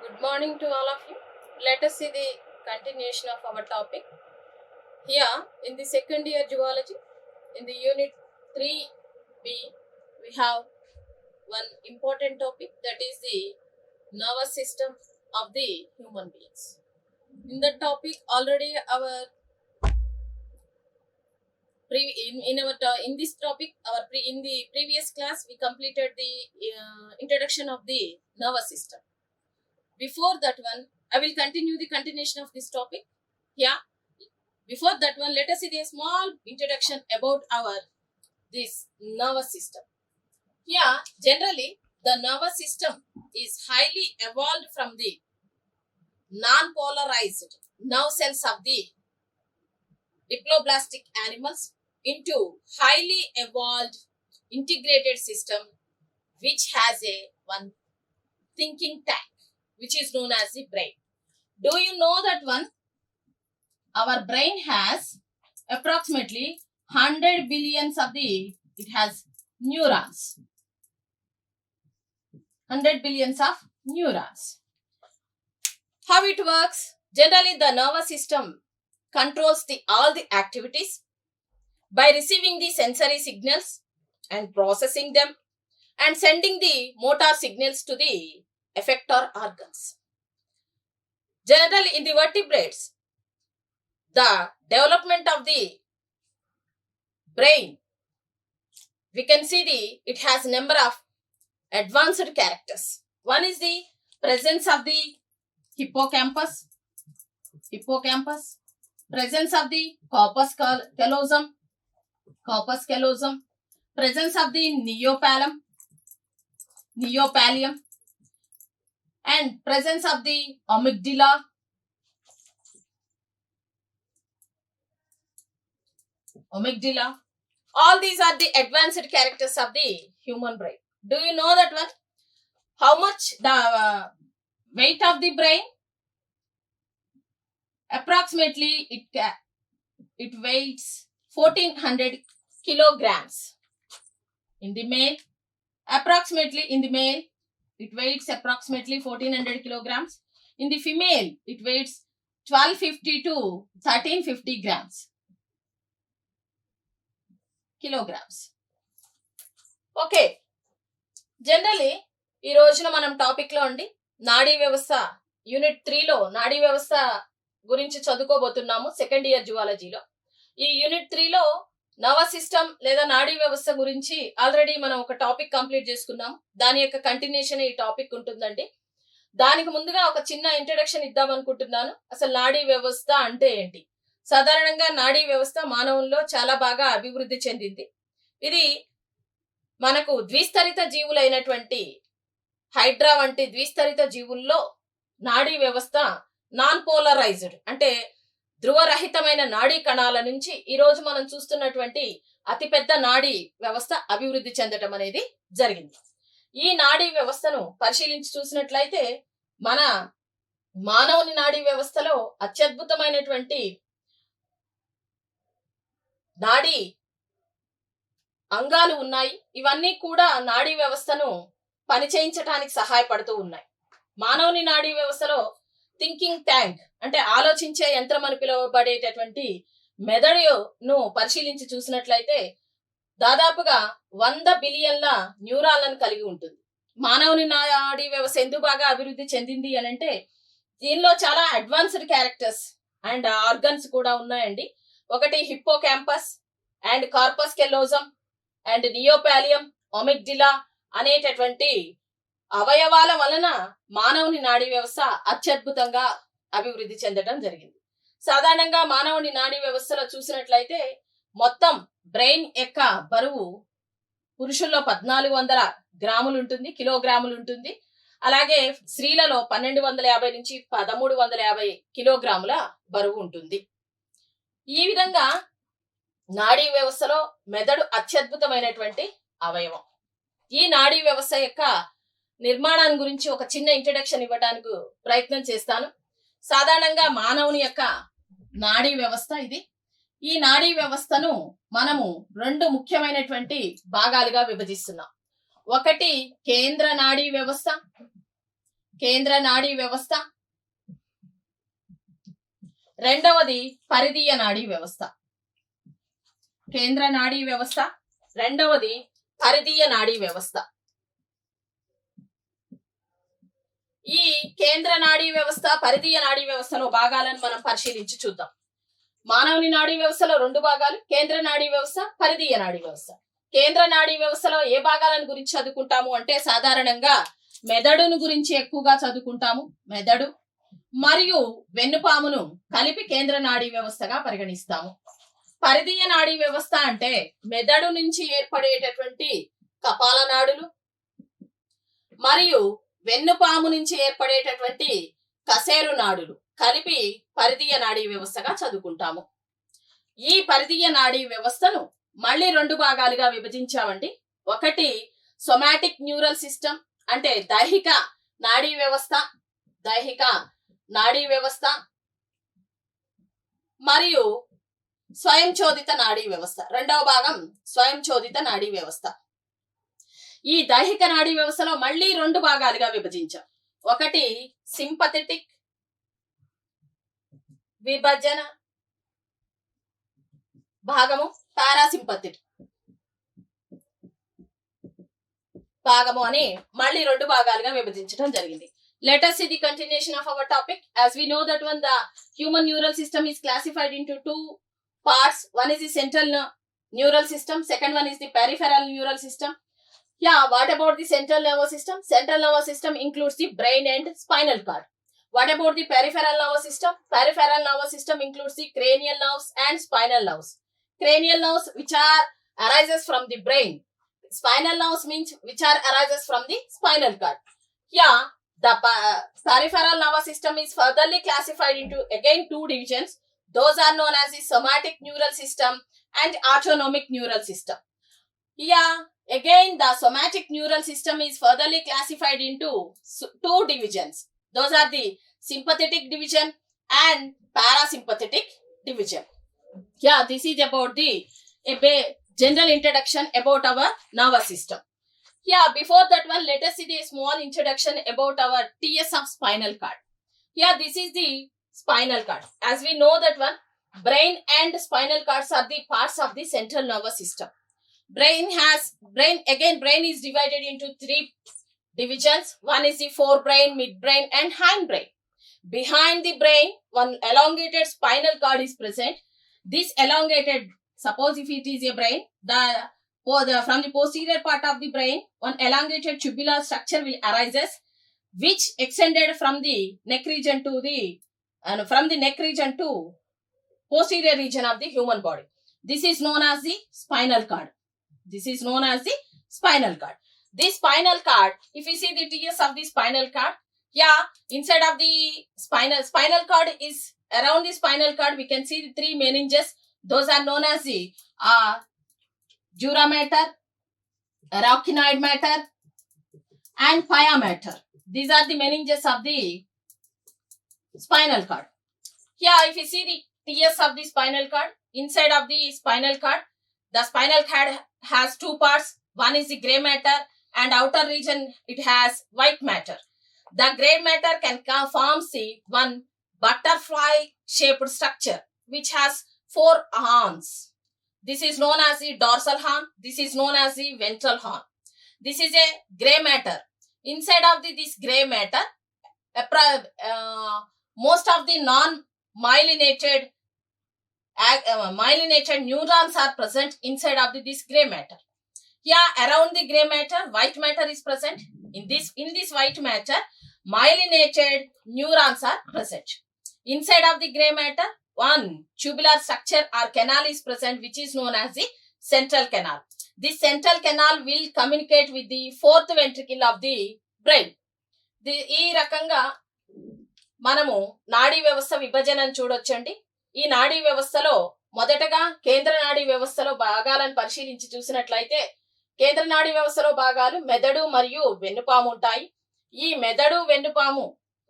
Good morning to all of you. Let us see the continuation of our topic. Here, in the second year zoology, in the unit 3B, we have one important topic, that is the nervous system of the human beings. In that topic, already our in this topic, in the previous class, we completed the introduction of the nervous system. Before that one, I will continue the continuation of this topic. Yeah. Before that one, let us see the small introduction about this nervous system. Here, generally, the nervous system is highly evolved from the non-polarized nerve cells of the diploblastic animals into highly evolved integrated system which has a one thinking tank, which is known as the brain. Do you know that one? Our brain has approximately 100 billions of it has neurons. 100 billions of neurons. How it works? Generally, the nervous system controls all the activities by receiving the sensory signals and processing them and sending the motor signals to the effector organs. Generally, in the vertebrates, the development of the brain, we can see it has a number of advanced characters. One is the presence of the hippocampus, presence of the corpus callosum, presence of the neopallium, and presence of the amygdala, all these are the advanced characters of the human brain. Do you know that one? How much the weight of the brain? Approximately it weighs 1400 kilograms. In the male, it weighs approximately 1400 kilograms. In the female, it weighs 1250 to 1350 grams. kilograms. Okay, generally ఈ రోజున మనం టాపిక్లో ఉండి నాడీ వ్యవస్థ unit 3లో నాడీ వ్యవస్థ గురించి చదువుకోబోతున్నాము సెకండ్ ఇయర్ జువాలజీలో. ఈ యూనిట్ 3లో నర్వస్ సిస్టమ్ లేదా నాడీ వ్యవస్థ గురించి ఆల్రెడీ మనం ఒక టాపిక్ కంప్లీట్ చేసుకున్నాం. దాని యొక్క కంటిన్యూషన్ ఈ టాపిక్ ఉంటుందండి. దానికి ముందుగా ఒక చిన్న ఇంట్రడక్షన్ ఇద్దాం అనుకుంటున్నాను. అసలు నాడీ వ్యవస్థ అంటే ఏంటి? సాధారణంగా నాడీ వ్యవస్థ మానవుల్లో చాలా బాగా అభివృద్ధి చెందింది. ఇది మనకు ద్విస్తరిత జీవులైనటువంటి హైడ్రా వంటి ద్విస్తరిత జీవుల్లో నాడీ వ్యవస్థ నాన్ పోలరైజ్డ్ అంటే ధ్రువరహితమైన నాడీ కణాల నుంచి ఈరోజు మనం చూస్తున్నటువంటి అతిపెద్ద నాడీ వ్యవస్థ అభివృద్ధి చెందటం అనేది జరిగింది. ఈ నాడీ వ్యవస్థను పరిశీలించి చూసినట్లయితే మన మానవుని నాడీ వ్యవస్థలో అత్యద్భుతమైనటువంటి నాడీ అంగాలు ఉన్నాయి. ఇవన్నీ కూడా నాడీ వ్యవస్థను పనిచేయించడానికి సహాయపడుతూ ఉన్నాయి. మానవుని నాడీ వ్యవస్థలో థింకింగ్ ట్యాంక్ అంటే ఆలోచించే యంత్రం అని పిలువబడేటటువంటి మెదడును పరిశీలించి చూసినట్లయితే దాదాపుగా 100 బిలియన్ల న్యూరాన్లను కలిగి ఉంటుంది. మానవుని నాడీ వ్యవస్థ ఎందుకు బాగా అభివృద్ధి చెందింది అని అంటే దీనిలో చాలా అడ్వాన్స్డ్ క్యారెక్టర్స్ అండ్ ఆర్గన్స్ కూడా ఉన్నాయండి. ఒకటి hippocampus and corpus callosum and నియోపాలియం, అమిగ్డిలా అనేటటువంటి అవయవాల వలన మానవుని నాడీ వ్యవస్థ అత్యద్భుతంగా అభివృద్ధి చెందడం జరిగింది. సాధారణంగా మానవుని నాడీ వ్యవస్థలో చూసినట్లయితే మొత్తం బ్రెయిన్ యొక్క బరువు పురుషుల్లో 1400 గ్రాములు ఉంటుంది, కిలోగ్రాములు ఉంటుంది. అలాగే స్త్రీలలో 1250 నుంచి 1350 కిలోగ్రాముల బరువు ఉంటుంది. ఈ విధంగా నాడీ వ్యవస్థలో మెదడు అత్యద్భుతమైనటువంటి అవయవం. ఈ నాడీ వ్యవస్థ యొక్క నిర్మాణాన్ని గురించి ఒక చిన్న ఇంట్రడక్షన్ ఇవ్వడానికి ప్రయత్నం చేస్తాను. సాధారణంగా మానవుని యొక్క నాడీ వ్యవస్థ ఇది. ఈ నాడీ వ్యవస్థను మనము 2 ముఖ్యమైనటువంటి భాగాలుగా విభజిస్తున్నాం. ఒకటి కేంద్ర నాడీ వ్యవస్థ, కేంద్ర నాడీ వ్యవస్థ, రెండవది పరిధీయ నాడీ వ్యవస్థ. కేంద్ర నాడీ వ్యవస్థ, రెండవది పరిధీయ నాడీ వ్యవస్థ. ఈ కేంద్ర నాడీ వ్యవస్థ, పరిధీయ నాడీ వ్యవస్థలో భాగాలను మనం పరిశీలించి చూద్దాం. మానవుని నాడీ వ్యవస్థలో 2 భాగాలు, కేంద్ర నాడీ వ్యవస్థ, పరిధీయ నాడీ వ్యవస్థ. కేంద్ర నాడీ వ్యవస్థలో ఏ భాగాలను గురించి చదువుకుంటాము అంటే సాధారణంగా మెదడును గురించి ఎక్కువగా చదువుకుంటాము. మెదడు మరియు వెన్నుపామును కలిపి కేంద్ర నాడీ వ్యవస్థగా పరిగణిస్తాము. పరిధీయ నాడీ వ్యవస్థ అంటే మెదడు నుంచి ఏర్పడేటటువంటి కపాల నాడులు మరియు వెన్నుపాము నుంచి ఏర్పడేటటువంటి కశేరు నాడులు కలిపి పరిధీయ నాడీ వ్యవస్థగా చదువుకుంటాము. ఈ పరిధీయ నాడీ వ్యవస్థను మళ్ళీ 2 భాగాలుగా విభజించామండి. ఒకటి సొమాటిక్ న్యూరల్ సిస్టమ్ అంటే దైహిక నాడీ వ్యవస్థ, దైహిక నాడీ వ్యవస్థ మరియు స్వయంచోదిత నాడీ వ్యవస్థ. రెండవ భాగం స్వయంచోదిత నాడీ వ్యవస్థ. ఈ దైహిక నాడీ వ్యవస్థలో మళ్ళీ 2 భాగాలుగా విభజించాం. ఒకటి సింపథెటిక్ విభజన భాగము, పారాసింపథెటిక్ భాగము అని మళ్ళీ 2 భాగాలుగా విభజించడం జరిగింది. Let us see the continuation of our topic. As we know that the human neural system is classified into 2 parts. One is the central neural system, second one is the peripheral neural system. Yeah, what about the central nervous system? Central nervous system includes the brain and spinal cord. What about the peripheral nervous system? Peripheral nervous system includes the cranial nerves and spinal nerves. Cranial nerves which are arises from the brain. Spinal nerves means which are arises from the spinal cord. Yeah, the peripheral nervous system is furtherly classified into again 2 divisions. Those are known as the somatic neural system and autonomic neural system. Yeah, again the somatic neural system is furtherly classified into 2 divisions. Those are the sympathetic division and parasympathetic division. Yeah, this is about the general introduction about our nervous system. Yeah, before that one, let us see the small introduction about our TS of spinal cord. Yeah, this is the spinal cord. As we know that one, brain and spinal cords are the parts of the central nervous system. Brain is divided into 3 divisions. One is the forebrain, midbrain and hindbrain. Behind the brain, one elongated spinal cord is present. This elongated, suppose if it is a brain, from the posterior part of the brain, one elongated tubular structure will arises, which extended from the neck region to posterior region of the human body. This is known as the spinal cord. This spinal cord, if you see the TS of the spinal cord, yeah, inside of the spinal cord is around the spinal cord, we can see the 3 meninges. Those are known as the dura mater, arachnoid mater and pia mater. These are the meninges of the spinal cord. Here, if you see the TS of the spinal cord, inside of the spinal cord has 2 parts. One is the gray matter and outer region it has white matter. The gray matter can form one butterfly shaped structure which has 4 horns. This is known as the dorsal horn. This is known as the ventral horn. This is a gray matter. Inside of this gray matter, most of the non-myelinated neurons are present inside of this gray matter. Here, around the gray matter, white matter is present. In this white matter, myelinated neurons are present. Inside of the gray matter, one tubular structure or canal is present, which is known as the central canal. This central canal will communicate with the 4th ventricle of the brain. ఈ రకంగా మనము నాడీ వ్యవస్థ విభజనను చూడొచ్చండి. ఈ నాడీ వ్యవస్థలో మొదటగా కేంద్ర నాడీ వ్యవస్థలో భాగాలను పరిశీలించి చూసినట్లయితే కేంద్ర నాడీ వ్యవస్థలో భాగాలు మెదడు మరియు వెన్నుపాము ఉంటాయి. ఈ మెదడు వెన్నుపాము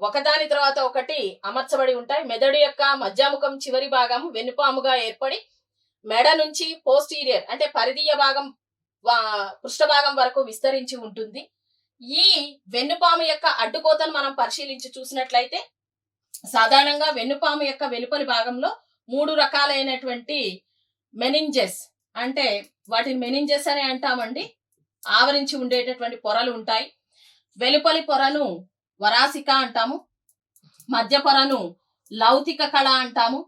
ఒకదాని తర్వాత ఒకటి అమర్చబడి ఉంటాయి. మెదడు యొక్క మధ్యముఖం చివరి భాగం వెన్నుపాముగా ఏర్పడి మెడ నుంచి పోస్టీరియర్ అంటే పరిధీయ భాగం పృష్ఠభాగం వరకు విస్తరించి ఉంటుంది. ఈ వెన్నుపాము యొక్క అడ్డుకోతను మనం పరిశీలించి చూసినట్లయితే సాధారణంగా వెన్నుపాము యొక్క వెలుపలి భాగంలో 3 రకాలైనటువంటి మెనింజెస్, అంటే వాటిని మెనింజెస్ అని అంటామండి, ఆవరించి ఉండేటటువంటి పొరలు ఉంటాయి. వెలుపలి పొరను వరాసిక అంటాము, మధ్య పొరను లౌతిక కళ అంటాము,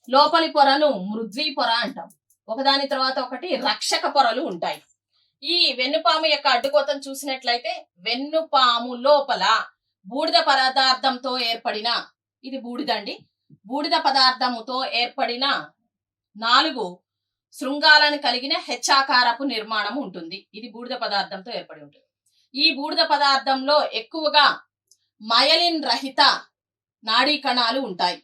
లోపలి పొరను మృద్వీ పొర అంటాము. ఒకదాని తర్వాత ఒకటి రక్షక పొరలు ఉంటాయి. ఈ వెన్నుపాము యొక్క అడ్డుకోతను చూసినట్లయితే వెన్నుపాము లోపల బూడిద పదార్థంతో ఏర్పడిన, ఇది బూడిదండి, బూడిద పదార్థముతో ఏర్పడిన 4 శృంగాలను కలిగిన హెచ్చాకారపు నిర్మాణం ఉంటుంది. ఇది బూడిద పదార్థంతో ఏర్పడి ఉంటుంది. ఈ బూడిద పదార్థంలో ఎక్కువగా మయలిన్ రహిత నాడీ కణాలు ఉంటాయి.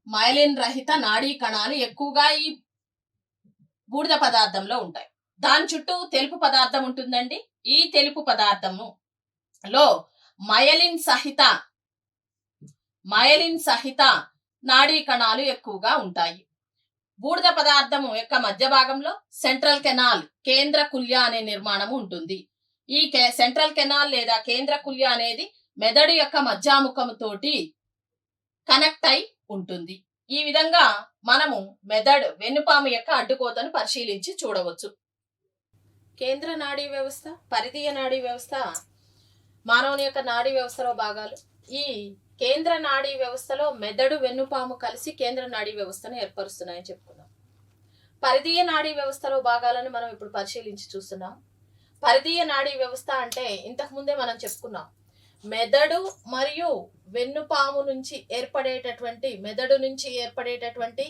మైలిన్ రహిత నాడీ కణాలు ఎక్కువగా ఈ బూడిద పదార్థంలో ఉంటాయి. దాని చుట్టూ తెలుపు పదార్థం ఉంటుందండి. ఈ తెలుపు పదార్థములో మయలిన్ సహిత నాడీ కణాలు ఎక్కువగా ఉంటాయి. బూడిద పదార్థము యొక్క మధ్య భాగంలో సెంట్రల్ కెనాల్, కేంద్ర కుల్య అనే నిర్మాణము ఉంటుంది. ఈ సెంట్రల్ కెనాల్ లేదా కేంద్ర కుల్య అనేది మెదడు యొక్క మధ్యాముఖము తోటి కనెక్ట్ అయి ఉంటుంది. ఈ విధంగా మనము వెన్నుపాము యొక్క అడ్డుకోతను పరిశీలించి చూడవచ్చు. కేంద్ర నాడీ వ్యవస్థ, పరిధీయ నాడీ వ్యవస్థ మానవుని యొక్క నాడీ వ్యవస్థలో భాగాలు. ఈ కేంద్ర నాడీ వ్యవస్థలో మెదడు, వెన్నుపాము కలిసి కేంద్ర నాడీ వ్యవస్థను ఏర్పరుస్తున్నాయని చెప్పుకున్నాం. పరిధీయ నాడీ వ్యవస్థలో భాగాలను మనం ఇప్పుడు పరిశీలించి చూస్తున్నాం. పరిధీయ నాడీ వ్యవస్థ అంటే ఇంతకు ముందే మనం చెప్పుకున్నాం, మెదడు మరియు వెన్నుపాము నుంచి ఏర్పడేటటువంటి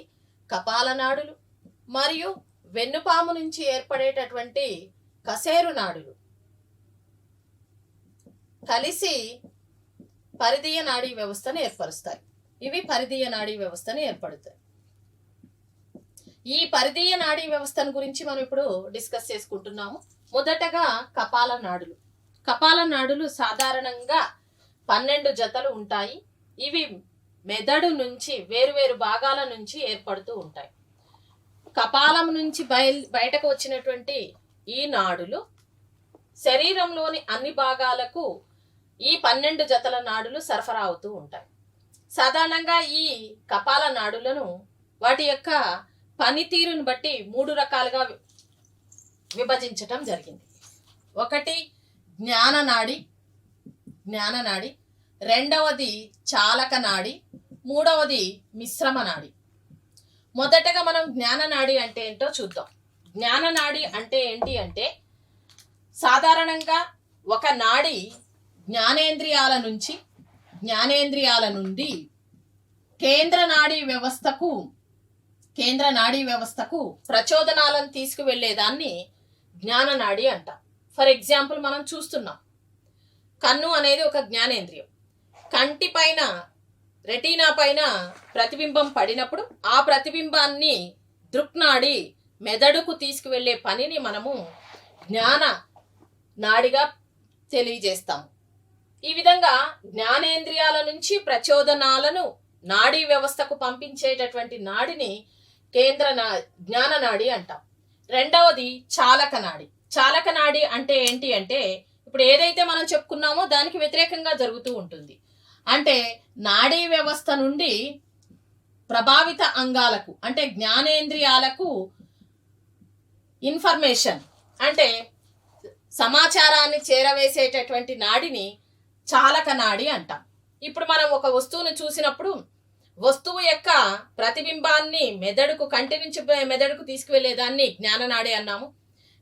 కపాల నాడులు మరియు వెన్నుపాము నుంచి ఏర్పడేటటువంటి కశేరు నాడులు కలిసి పరిధీయ నాడీ వ్యవస్థను ఏర్పరుస్తాయి. ఇవి పరిధీయ నాడీ వ్యవస్థను ఏర్పడతాయి. ఈ పరిధీయ నాడీ వ్యవస్థను గురించి మనం ఇప్పుడు డిస్కస్ చేసుకుంటున్నాము. మొదటగా కపాల నాడులు. కపాల నాడులు సాధారణంగా 12 జతలు ఉంటాయి. ఇవి మెదడు నుంచి వేరువేరు భాగాల నుంచి ఏర్పడుతూ ఉంటాయి. కపాలం నుంచి బయటకు వచ్చినటువంటి ఈ నాడులు శరీరంలోని అన్ని భాగాలకు ఈ 12 జతల నాడులు సరఫరా అవుతూ ఉంటాయి. సాధారణంగా ఈ కపాల నాడులను వాటి యొక్క పనితీరుని బట్టి 3 రకాలుగా విభజించటం జరిగింది. ఒకటి జ్ఞాననాడి, రెండవది చాలక నాడి, మూడవది మిశ్రమ నాడి. మొదటగా మనం జ్ఞాననాడి అంటే ఏంటో చూద్దాం. జ్ఞాననాడి అంటే ఏంటి అంటే సాధారణంగా ఒక నాడి జ్ఞానేంద్రియాల నుండి కేంద్ర నాడీ వ్యవస్థకు ప్రచోదనాలను తీసుకువెళ్లేదాన్ని జ్ఞాననాడి అంటాం. ఫర్ ఎగ్జాంపుల్ మనం చూస్తున్నాం, కన్ను అనేది ఒక జ్ఞానేంద్రియం. కంటి పైన, రెటీనా పైన ప్రతిబింబం పడినప్పుడు ఆ ప్రతిబింబాన్ని దృక్నాడి మెదడుకు తీసుకువెళ్లే పనిని మనము జ్ఞాన నాడిగా తెలియజేస్తాము. ఈ విధంగా జ్ఞానేంద్రియాల నుంచి ప్రచోదనాలను నాడీ వ్యవస్థకు పంపించేటటువంటి నాడిని జ్ఞాననాడి అంటాం. రెండవది చాలక నాడి అంటే ఏంటి అంటే ఇప్పుడు ఏదైతే మనం చెప్పుకున్నామో దానికి వ్యతిరేకంగా జరుగుతూ ఉంటుంది. అంటే నాడీ వ్యవస్థ నుండి ప్రభావిత అంగాలకు, అంటే జ్ఞానేంద్రియాలకు ఇన్ఫర్మేషన్ అంటే సమాచారాన్ని చేరవేసేటటువంటి నాడిని చాలక నాడి అంటాం. ఇప్పుడు మనం ఒక వస్తువును చూసినప్పుడు వస్తువు యొక్క ప్రతిబింబాన్ని కంటి నుంచి మెదడుకు తీసుకువెళ్లేదాన్ని జ్ఞాననాడి అన్నాము.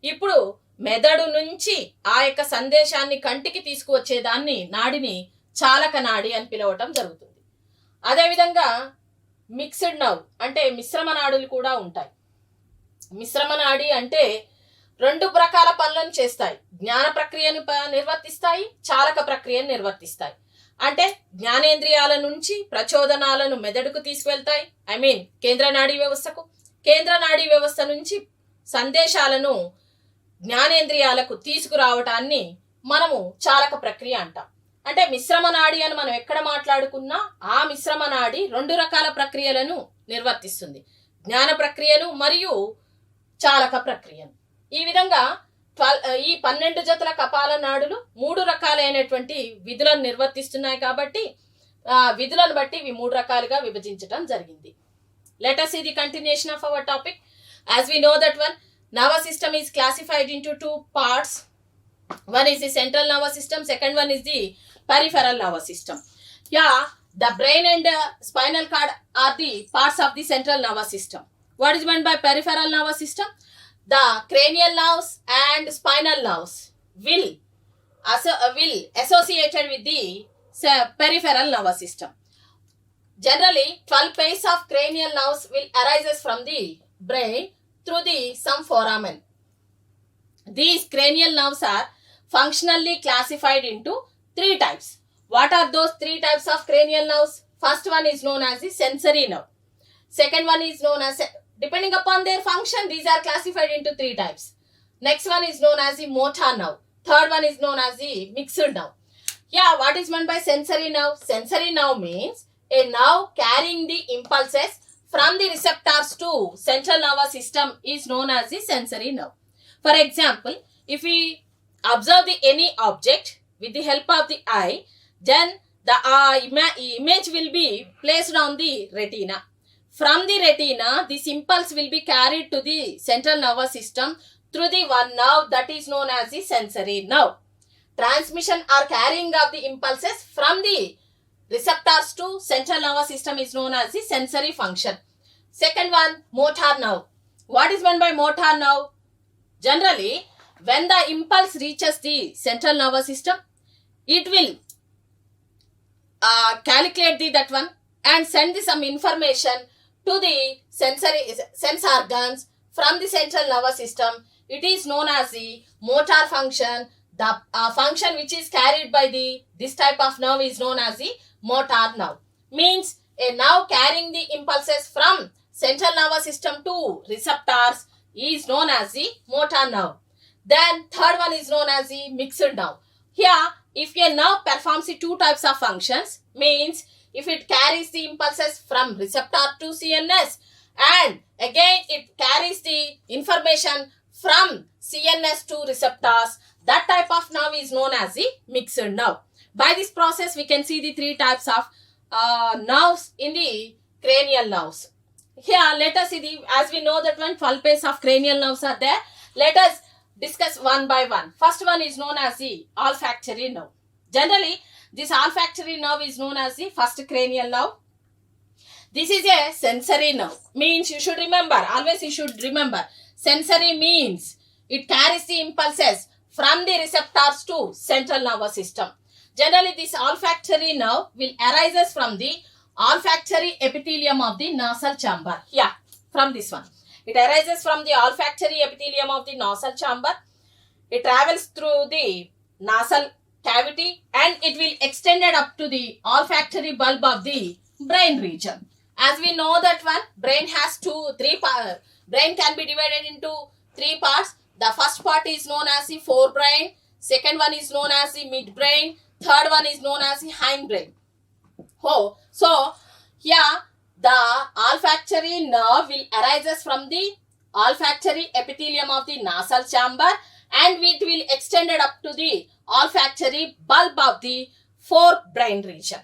ఇప్పుడు మెదడు నుంచి ఆ యొక్క సందేశాన్ని కంటికి తీసుకువచ్చేదాన్ని నాడిని చాలక నాడి అని పిలవటం జరుగుతుంది. అదేవిధంగా మిక్స్డ్ నర్వ్ అంటే మిశ్రమ నాడులు కూడా ఉంటాయి. మిశ్రమ నాడి అంటే 2 రకాల పనులను చేస్తాయి. జ్ఞాన ప్రక్రియను నిర్వర్తిస్తాయి, చాలక ప్రక్రియను నిర్వర్తిస్తాయి. అంటే జ్ఞానేంద్రియాల నుంచి ప్రచోదనాలను మెదడుకు తీసుకువెళ్తాయి, కేంద్ర నాడీ వ్యవస్థకు. కేంద్ర నాడీ వ్యవస్థ నుంచి సందేశాలను జ్ఞానేంద్రియాలకు తీసుకురావటాన్ని మనము చాలక ప్రక్రియ అంటాం. అంటే మిశ్రమ నాడి అని మనం ఎక్కడ మాట్లాడుకున్నా ఆ మిశ్రమ నాడి 2 రకాల ప్రక్రియలను నిర్వర్తిస్తుంది, జ్ఞాన ప్రక్రియను మరియు చాలక ప్రక్రియను. ఈ విధంగా ఈ 12 జతల కపాల నాడులు 3 రకాలైనటువంటి విధులను నిర్వర్తిస్తున్నాయి కాబట్టి విధులను బట్టి ఇవి 3 రకాలుగా విభజించడం జరిగింది. Let us see the continuation of our topic. As we know that one nervous system is classified into 2 parts. One is the central nervous system, second one is the peripheral nervous system. Yeah, the brain and spinal cord are the parts of the central nervous system. What is meant by peripheral nervous system? The cranial nerves and spinal nerves will associated with the peripheral nervous system. Generally, 12 pairs of cranial nerves will arises from the brain through some foramen. These cranial nerves are functionally classified into 3 types. What are those 3 types of cranial nerves? First one is known as the sensory nerve. Second one is known as, depending upon their function, these are classified into 3 types. Next one is known as the motor nerve. Third one is known as the mixed nerve. Yeah, what is meant by sensory nerve? Sensory nerve means a nerve carrying the impulses from the receptors to central nervous system is known as the sensory nerve. For example, if we observe any object with the help of the eye, then the image will be placed on the retina. From the retina, this impulse will be carried to the central nervous system through the one nerve that is known as the sensory nerve. Transmission or carrying of the impulses from the receptors to central nervous system is known as the sensory function. Second one, motor nerve. What is meant by motor nerve? Generally, when the impulse reaches the central nervous system, it will calculate that one and send some information to the sense organs from the central nervous system. It is known as the motor function. The function which is carried by this type of nerve is known as the motor nerve. Means a nerve carrying the impulses from central nervous system to receptors is known as the motor nerve. Then third one is known as the mixed nerve. Here, if a nerve performs the 2 types of functions, means if it carries the impulses from receptor to CNS and again it carries the information from CNS to receptors, that type of nerve is known as the mixed nerve. By this process, we can see the 3 types of nerves in the cranial nerves. Here, let us see as we know that 12 pairs of cranial nerves are there. Let us discuss one by one. First one is known as the olfactory nerve. Generally, this olfactory nerve is known as the first cranial nerve. This is a sensory nerve. Means you should remember, always you should remember, sensory means it carries the impulses from the receptors to central nervous system. Generally, this olfactory nerve will arises from the olfactory epithelium of the nasal chamber. Yeah, from this one. It arises from the olfactory epithelium of the nasal chamber. It travels through the nasal cavity and it will extended up to the olfactory bulb of the brain region. As we know that one, brain has 3 parts. Brain can be divided into 3 parts. The first part is known as the forebrain. Second one is known as the midbrain. Third one is known as the hindbrain. So here the olfactory nerve will arises from the olfactory epithelium of the nasal chamber and it will extended up to the olfactory bulb of the forebrain region.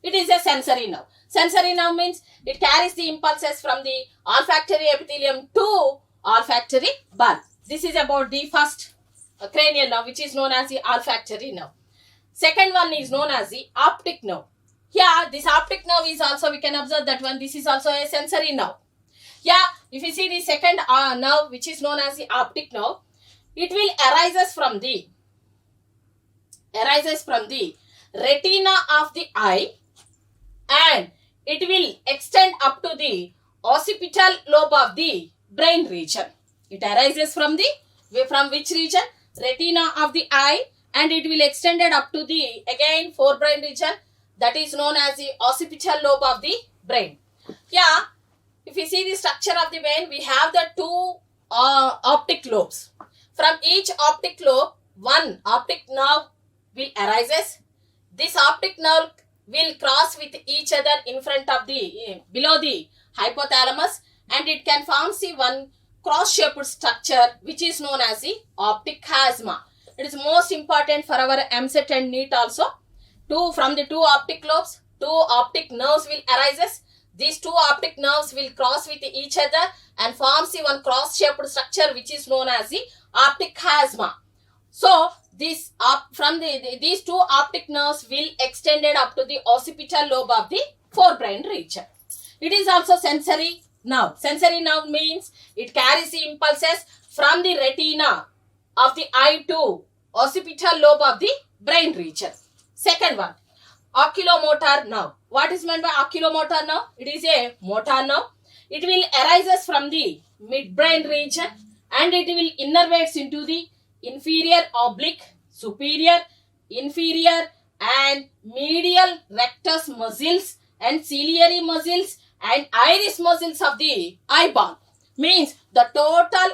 It is a sensory nerve. Sensory nerve means it carries the impulses from the olfactory epithelium to olfactory bulb. This is about the first cranial nerve, which is known as the olfactory nerve. Second one is known as the optic nerve. Here, this optic nerve is also, we can observe that one, this is also a sensory nerve. Yeah, if you see the second nerve, which is known as the optic nerve, it will arises from the retina of the eye and it will extend up to the occipital lobe of the brain region. It arises from which region? Retina of the eye and it will extended up to the again forebrain region, that is known as the occipital lobe of the brain. Yeah, if you see the structure of the brain, we have the 2 optic lobes. From each optic lobe, one optic nerve will arises. This optic nerve will cross with each other in front of the below the hypothalamus and it can form one cross-shaped structure which is known as the optic chiasma. It is most important for our MSET and NEET also. From the two optic lobes, two optic nerves will arises. These two optic nerves will cross with each other and forms the one cross-shaped structure which is known as the optic chiasma. So these two optic nerves will extended up to the occipital lobe of the forebrain region. It is also sensory nerve. Sensory nerve means it carries the impulses from the retina of the eye to occipital lobe of the brain region. Second one, oculomotor nerve. What is meant by oculomotor nerve? It is a motor nerve. It will arises from the midbrain region and it will innervates into the inferior oblique, superior, inferior and medial rectus muscles and ciliary muscles and iris muscles of the eyeball. Means the total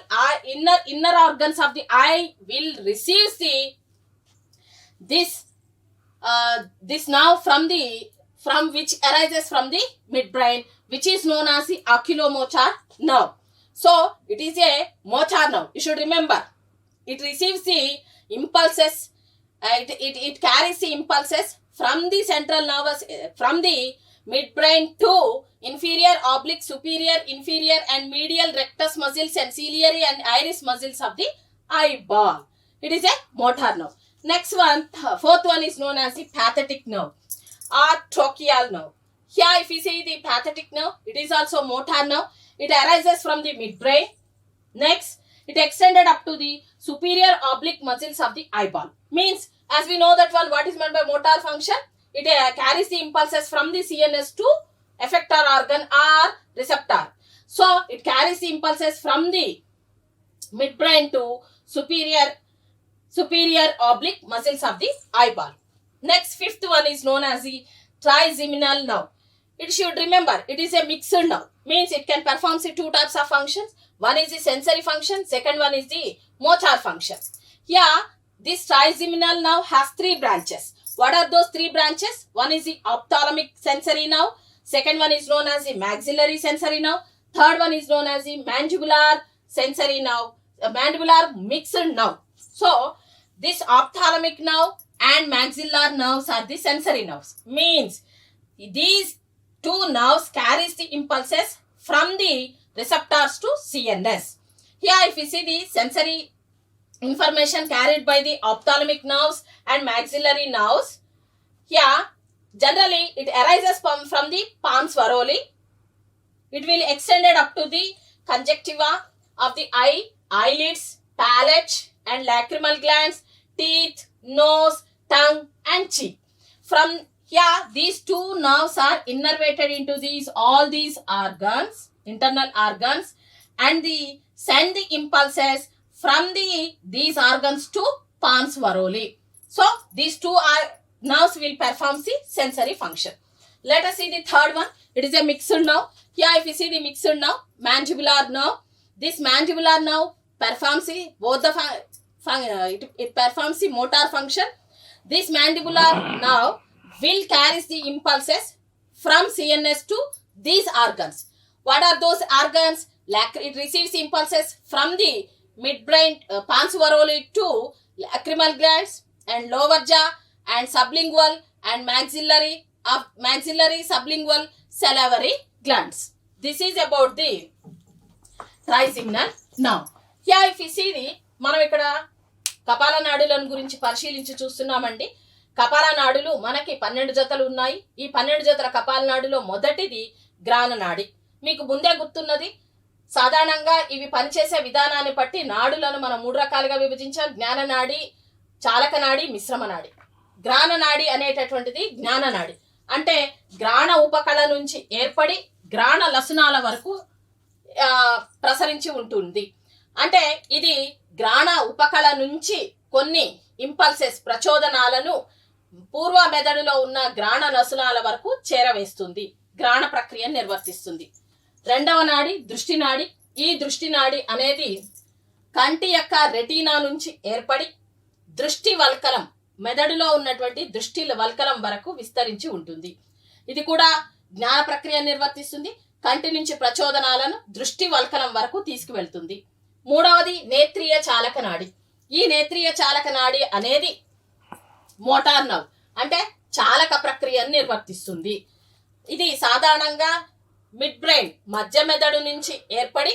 inner organs of the eye will receive this nerve from which arises from the midbrain, which is known as the oculomotor nerve. So it is a motor nerve. You should remember, it receives the impulses. It carries the impulses from the central nervous, from the midbrain to inferior oblique, superior, inferior and medial rectus muscles and ciliary and iris muscles of the eyeball. It is a motor nerve. Next one, fourth one is known as the pathetic nerve or trochlear nerve. Here if you see the pathetic nerve, it is also motor nerve. It arises from the midbrain. Next, it extended up to the superior oblique muscles of the eyeball. Means, as we know that one, what is meant by motor function? It carries the impulses from the CNS to effector organ or receptor. So, it carries the impulses from the midbrain to superior oblique muscles of the eyeball. Next, fifth one is known as the trigeminal nerve. It should remember, it is a mixed nerve. Means it can perform the two types of functions. One is the sensory function, second one is the motor function. Here, this trigeminal nerve has three branches. What are those three branches? One is the ophthalmic sensory nerve. Second one is known as the maxillary sensory nerve. Third one is known as the mandibular sensory nerve, mandibular mixed nerve. So, this ophthalmic nerve and maxillar nerves are the sensory nerves. Means, these two nerves carries the impulses from the receptors to CNS. Here, if you see the sensory information carried by the ophthalmic nerves and maxillary nerves, here generally it arises from the pons varoli. It will extended up to the conjunctiva of the eye, eyelids, palate and lacrimal glands, teeth, nose, tongue and cheek. From here, these two nerves are innervated into all these organs, internal organs, and send the impulses from these organs to pons varoli. So, these two nerves will perform the sensory function. Let us see the third one. It is a mixed nerve. Here, if you see the mixed nerve, mandibular nerve. This mandibular nerve performs it performs the motor function. This mandibular nerve will carry the impulses from CNS to these organs. What are those organs? It receives the impulses from the midbrain, pons varoli to lacrimal glands and lower jaw and sublingual and maxillary sublingual salivary glands. This is about the trigeminal nerve. Here if you see మనం ఇక్కడ కపాల నాడులను గురించి పరిశీలించి చూస్తున్నామండి. కపాల నాడులు మనకి 12 జతలు ఉన్నాయి. ఈ 12 జతల కపాల నాడులో మొదటిది గ్రాణ నాడి. మీకు ముందే గుర్తున్నది, సాధారణంగా ఇవి పనిచేసే విధానాన్ని బట్టి నాడులను మనం 3 రకాలుగా విభజించాం. జ్ఞాన నాడి, చాలక నాడి, మిశ్రమ నాడి. గ్రాణ నాడి అనేటటువంటిది జ్ఞాన నాడి. అంటే గ్రాణ ఉపకళ నుంచి ఏర్పడి గ్రాణ లసనాల వరకు ప్రసరించి ఉంటుంది. అంటే ఇది గ్రాణ ఉపకళ నుంచి కొన్ని ఇంపల్సెస్, ప్రచోదనాలను పూర్వ మెదడులో ఉన్న గ్రాణ లసనాల వరకు చేరవేస్తుంది, గ్రాణ ప్రక్రియను నిర్వర్తిస్తుంది. రెండవ నాడి దృష్టి నాడి. ఈ దృష్టి నాడి అనేది కంటి యొక్క రెటీనా నుంచి ఏర్పడి దృష్టి వల్కలం, మెదడులో ఉన్నటువంటి దృష్టి వల్కలం వరకు విస్తరించి ఉంటుంది. ఇది కూడా జ్ఞాన ప్రక్రియ నిర్వర్తిస్తుంది. కంటి నుంచి ప్రచోదనాలను దృష్టి వల్కలం వరకు తీసుకువెళ్తుంది. మూడవది నేత్రియ చాలక నాడి. ఈ నేత్రియ చాలక నాడి అనేది మోటార్ నర్వ్ అంటే చాలక ప్రక్రియను నిర్వర్తిస్తుంది. ఇది సాధారణంగా మిడ్ బ్రెయిన్ మధ్య మెదడు నుంచి ఏర్పడి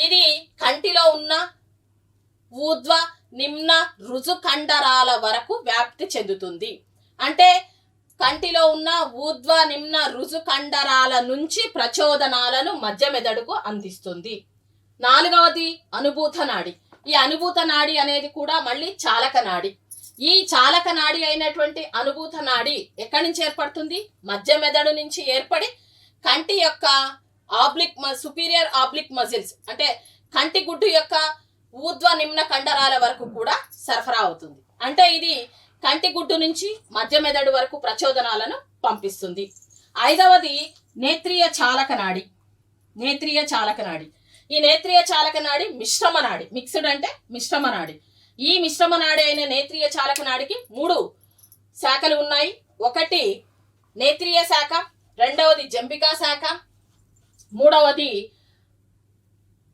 ఇది కంటిలో ఉన్న ఊర్ధ్వ నిమ్న రుజు కండరాల వరకు వ్యాప్తి చెందుతుంది. అంటే కంటిలో ఉన్న ఊర్ధ్వ నిమ్న రుజు కండరాల నుంచి ప్రచోదనాలను మధ్య మెదడుకు అందిస్తుంది. నాలుగవది అనుభూత నాడి. ఈ అనుభూత నాడి అనేది కూడా మళ్ళీ చాలక నాడి. ఈ చాలక నాడి అయినటువంటి అనుభూత నాడి ఎక్కడి నుంచి ఏర్పడుతుంది? మధ్య మెదడు నుంచి ఏర్పడి కంటి యొక్క సుపీరియర్ ఆబ్లిక్ మజిల్స్ అంటే కంటి గుడ్డు యొక్క ఊర్ధ్వ నిమ్న కండరాల వరకు కూడా సరఫరా అవుతుంది. అంటే ఇది కంటి గుడ్డు నుంచి మధ్య మెదడు వరకు ప్రచోదనాలను పంపిస్తుంది. ఐదవది నేత్రియ చాలక నాడి. నేత్రియ చాలక నాడి. ఈ నేత్రియ చాలక నాడి మిశ్రమ నాడి. మిక్స్డ్ అంటే మిశ్రమ నాడి. ఈ మిశ్రమ నాడి అయిన నేత్రియ చాలక నాడికి 3 శాఖలు ఉన్నాయి. ఒకటి నేత్రియ శాఖ, రెండవది జంబికా శాఖ, మూడవది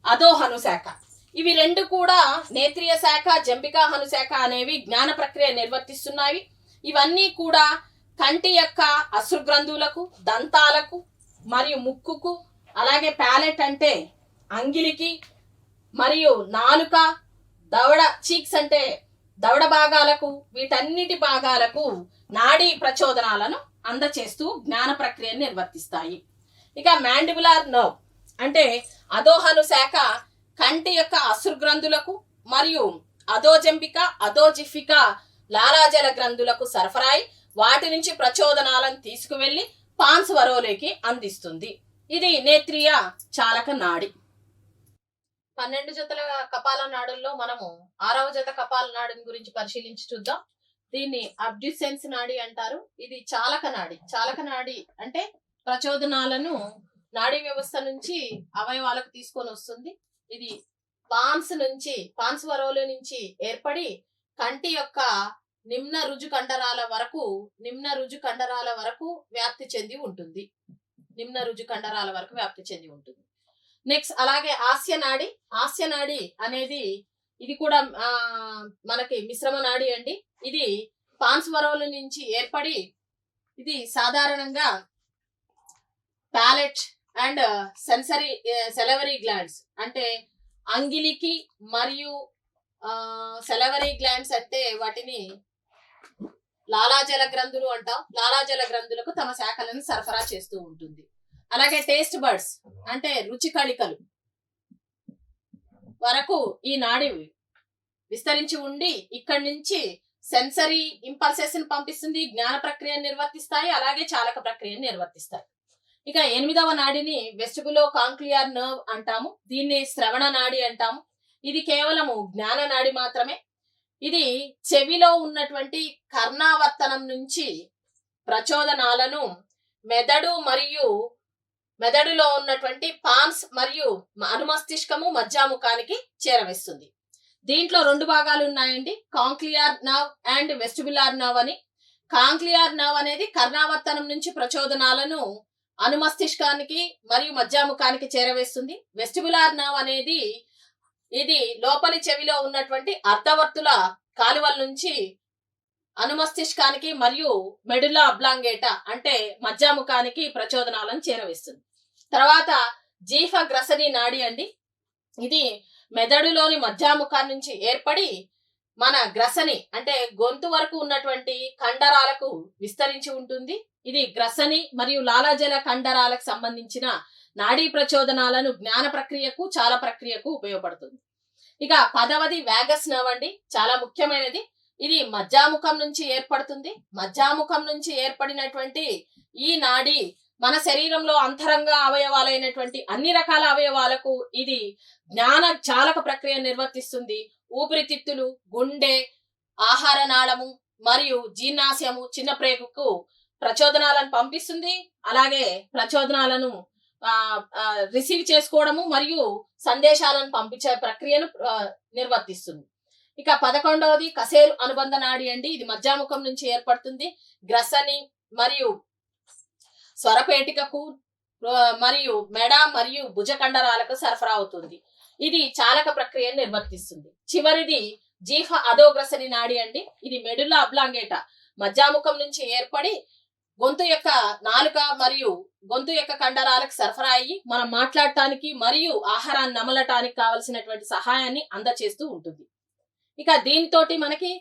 అధోహను శాఖ. ఇవి రెండు కూడా నేత్రియ శాఖ, జంబికా హను శాఖ అనేవి జ్ఞాన ప్రక్రియ నిర్వర్తిస్తున్నాయి. ఇవన్నీ కూడా కంటి యొక్క అశ్రుగ్రంథులకు, దంతాలకు మరియు ముక్కుకు, అలాగే ప్యాలెట్ అంటే అంగిలికి మరియు నాలుక, దవడ చీక్స్ అంటే దవడ భాగాలకు, వీటన్నిటి భాగాలకు నాడీ ప్రచోదనాలను అందచేస్తూ జ్ఞాన ప్రక్రియను నిర్వర్తిస్తాయి. ఇక మ్యాండిబులార్ నర్వ్ అంటే అధోహను శాఖ కంటి యొక్క అశ్రుగ్రంథులకు మరియు అధోజంబిక, అధోజిఫిక లాలాజల గ్రంథులకు సరఫరాయి వాటి నుంచి ప్రచోదనాలను తీసుకువెళ్లి పాన్స్ వరోలేకి అందిస్తుంది. ఇది నేత్రియ చాలక నాడి. 12 జతల కపాల నాడుల్లో మనము 6వ జత కపాల నాడిని గురించి పరిశీలించి చూద్దాం. దీన్ని అబ్డ్యూసెన్స్ నాడి అంటారు. ఇది చాలక నాడి. చాలక నాడి అంటే ప్రచోదనాలను నాడీ వ్యవస్థ నుంచి అవయవాలకు తీసుకొని వస్తుంది. ఇది పాన్స్ వరోలు నుంచి ఏర్పడి కంటి యొక్క నిమ్న రుజు కండరాల వరకు వ్యాప్తి చెంది ఉంటుంది. నెక్స్ట్ అలాగే హాస్యనాడి. హాస్యనాడి అనేది ఇది కూడా మనకి మిశ్రమ నాడి అండి. ఇది పాన్స్ వరోల నుంచి ఏర్పడి ఇది సాధారణంగా ప్యాలెట్ అండ్ సెలవరీ గ్లాండ్స్ అంటే అంగిలికి మరియు సెలవరీ గ్లాండ్స్ అంటే వాటిని లాలాజల గ్రంథులు అంటాం. లాలాజల గ్రంథులకు తమ శాఖలను సరఫరా చేస్తూ ఉంటుంది. అలాగే టేస్ట్ బర్డ్స్ అంటే రుచి కళికలు వరకు ఈ నాడి విస్తరించి ఉండి ఇక్కడి నుంచి సెన్సరీ ఇంపల్సెస్ ని పంపిస్తుంది, జ్ఞాన ప్రక్రియను నిర్వర్తిస్తాయి, అలాగే చాలక ప్రక్రియను నిర్వర్తిస్తాయి. ఇక 8వ నాడిని వెస్టిబులో కాంక్లియర్ నర్వ్ అంటాము. దీన్ని శ్రవణ నాడి అంటాము. ఇది కేవలము జ్ఞాన నాడి మాత్రమే. ఇది చెవిలో ఉన్నటువంటి కర్ణావర్తనం నుంచి ప్రచోదనాలను మెదడులో ఉన్నటువంటి పాన్స్ మరియు అనుమస్తిష్కము మజ్జాముఖానికి చేరవేస్తుంది. దీంట్లో 2 భాగాలు ఉన్నాయండి, cochlear nerve and vestibular nerve అని. కాంక్లియర్ నర్వ్ అనేది కర్ణావర్తనం నుంచి ప్రచోదనాలను అనుమస్తిష్కానికి మరియు మజ్జాముఖానికి చేరవేస్తుంది. వెస్టిబులార్ నర్వ్ అనేది ఇది లోపలి చెవిలో ఉన్నటువంటి అర్ధవర్తుల కాలువల నుంచి అనుమస్తిష్కానికి మరియు మెడులా అబ్లాంగేటా అంటే మజ్జాముఖానికి ప్రచోదనాలను చేరవేస్తుంది. తర్వాత జీఫ గ్రసని నాడి అండి. ఇది మెదడులోని మజ్జాముఖాన్ని నుంచి ఏర్పడి మన గ్రసని అంటే గొంతు వరకు ఉన్నటువంటి కండరాలకు విస్తరించి ఉంటుంది. ఇది గ్రసని మరియు లాలాజల కండరాలకు సంబంధించిన నాడీ ప్రచోదనాలను జ్ఞాన ప్రక్రియకు, చాల ప్రక్రియకు ఉపయోగపడుతుంది. ఇక 10వది వ్యాగస్ నర్వ్ అండి, చాలా ముఖ్యమైనది. ఇది మజ్జాముఖం నుంచి ఏర్పడుతుంది. మజ్జాముఖం నుంచి ఏర్పడినటువంటి ఈ నాడి మన శరీరంలో అంతరంగ అవయవాలైనటువంటి అన్ని రకాల అవయవాలకు ఇది జ్ఞాన చాలక ప్రక్రియ నిర్వర్తిస్తుంది. ఊపిరితిత్తులు, గుండె, ఆహార నాళము మరియు జీర్ణాశయము, చిన్న ప్రేగుకు ప్రచోదనాలను పంపిస్తుంది. అలాగే ప్రచోదనాలను రిసీవ్ చేసుకోవడము మరియు సందేశాలను పంపించే ప్రక్రియను నిర్వర్తిస్తుంది. ఇక 11వది కసేరు అనుబంధ నాడి అండి. ఇది మజ్జాముఖం నుంచి ఏర్పడుతుంది. గ్రసని మరియు స్వరపేటికకు మరియు మెడ మరియు భుజ కండరాలకు సరఫరా అవుతుంది. ఇది చాలక ప్రక్రియను నిర్వర్తిస్తుంది. చివరిది జీహ అధోగ్రసని నాడి అండి. ఇది మెడుల్లా అబ్లాంగేటా మధ్యాముఖం నుంచి ఏర్పడి గొంతు యొక్క నాలుక మరియు గొంతు యొక్క కండరాలకు సరఫరా అయ్యి మనం మాట్లాడటానికి మరియు ఆహారాన్ని నమలటానికి కావలసినటువంటి సహాయాన్ని అందచేస్తూ ఉంటుంది. ఇక దీనితోటి మనకి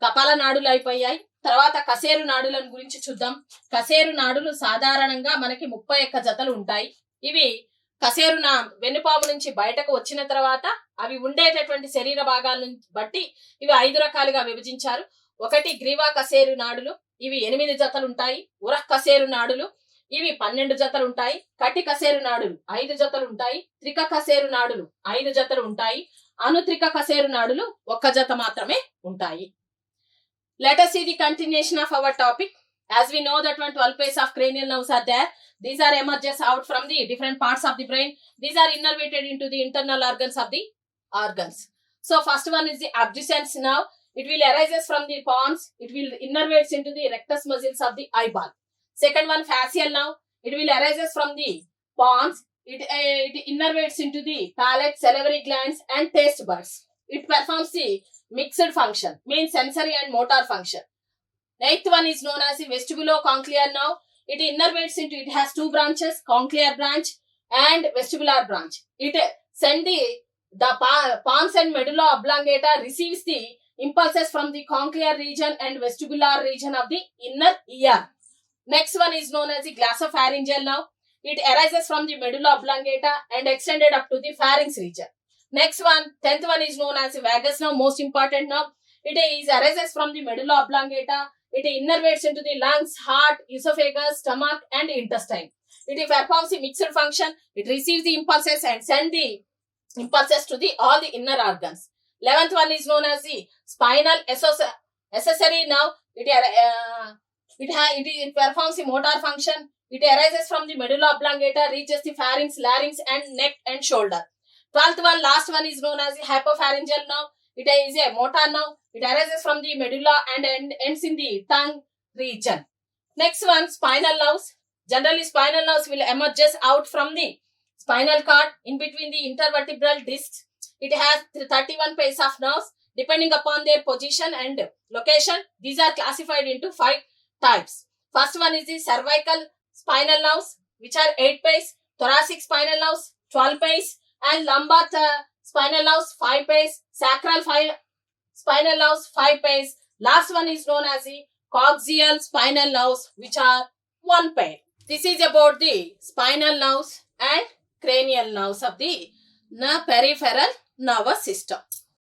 కపాల నాడులు అయిపోయాయి. తర్వాత కసేరు నాడులను గురించి చూద్దాం. కసేరు నాడులు సాధారణంగా మనకి 31 జతలు ఉంటాయి. ఇవి కసేరు వెన్నుపాము నుంచి బయటకు వచ్చిన తర్వాత అవి ఉండేటటువంటి శరీర భాగాలను బట్టి ఇవి 5 రకాలుగా విభజించారు. ఒకటి గ్రీవా కసేరు నాడులు, ఇవి 8 జతలు ఉంటాయి. ఉరహ్ కసేరు నాడులు, ఇవి 12 జతలు ఉంటాయి. కటి కసేరు నాడులు 5 జతలు ఉంటాయి. త్రిక కసేరు నాడులు 5 జతలు ఉంటాయి. అనుత్రిక కసేరు నాడులు 1 జత మాత్రమే ఉంటాయి. Let us see the continuation of our topic. As we know that 12 pairs of cranial nerves are there. These are emerges out from the different parts of the brain. These are innervated into the internal organs of the organs. So first one is the abducens nerve. It will arises from the pons. It will innervates into the rectus muscles of the eyeball. Second one, facial nerve. It will arises from the pons. It innervates into the palate, salivary glands and taste buds. It performs the mixed function, means sensory and motor function. Ninth one is known as the vestibulocochlear nerve. It innervates into, it has 2 branches, cochlear branch and vestibular branch. It send the pons and medulla oblongata receives the impulses from the cochlear region and vestibular region of the inner ear. Next one is known as the glossopharyngeal nerve. It arises from the medulla oblongata and extended up to the pharynx region. Next one, 10th one is known as the vagus nerve, most important nerve. It is arises from the medulla oblongata. It innervates into the lungs, heart, esophagus, stomach and intestine. It performs the mixed function. It receives the impulses and send the impulses to the all the inner organs. 11th one is known as the spinal accessory nerve. It performs the motor function. It arises from the medulla oblongata, reaches the pharynx, larynx and neck and shoulder. 12th one, last one is known as the hypopharyngeal nerve. It is a motor nerve. It arises from the medulla and ends in the tongue region. Next one, spinal nerves. Generally, spinal nerves will emerges out from the spinal cord in between the intervertebral discs. It has 31 pairs of nerves. Depending upon their position and location, these are classified into 5 types. First one is the cervical spinal nerves, which are 8 pairs. Thoracic spinal nerves, 12 pairs. And lumbar spinal nerves 5 pairs, sacral spinal nerves 5 pairs. Last one is known as the coaxial spinal nerves, which are 1 pair. This is about the spinal nerves and cranial nerves of the peripheral nervous system.